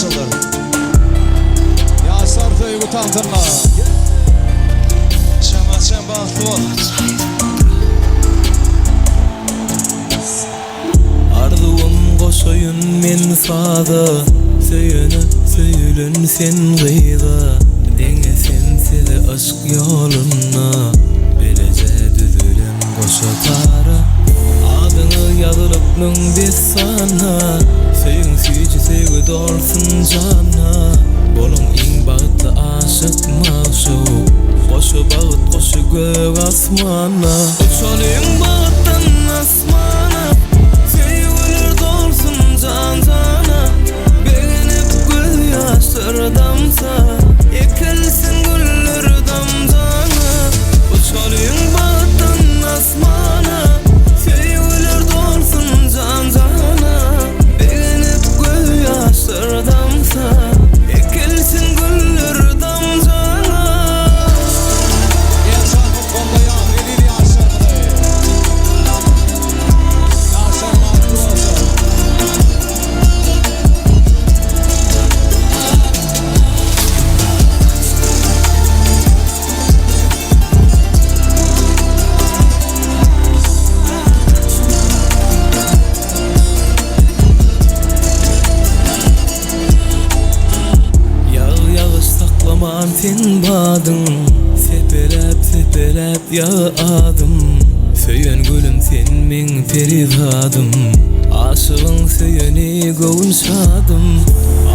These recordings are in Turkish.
asılır. Yasar duygu tantırla. Çamaçan bahtı ol. Arzuum koşayın men sada, söyünü söylün sen gıyda. Denge sensiz aşk yoluna, belece düzülüm koşa tara. Adını yazılıp müngde sana, söyün süyücü sevgi dolsun cana. Bolun in bağıtlı aşık mağşu, koşu bağıt koşu gök asmana. Uçalım bağıttan asmana, sevgiler dolsun can cana. Beğenip göz yaşları damsa, ekilsin güller damcana. Uçalım bağıttan asmana, sevgiler dolsun can cana. Beğenip göz yaşları damsa, ekilsin güller damcana. Yasar bu konuda ya verir yasar dayı. Yasar bahtı olsun. Yağış saklaman sen badın, sepelep yağadım. Söyün gülüm sen men perivadım, aşığın söyüni gövün şadım.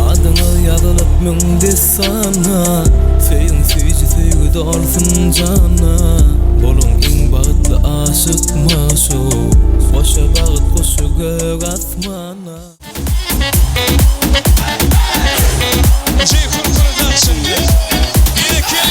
Adını yazılıp müngde sana, söyün süyücü sevgi dolsun cana. Bolun in bağıtlı aşık maşu, koşa bağıt koşu gök asmana. Ceyhun Kırı'dan şimdi. Bir iki.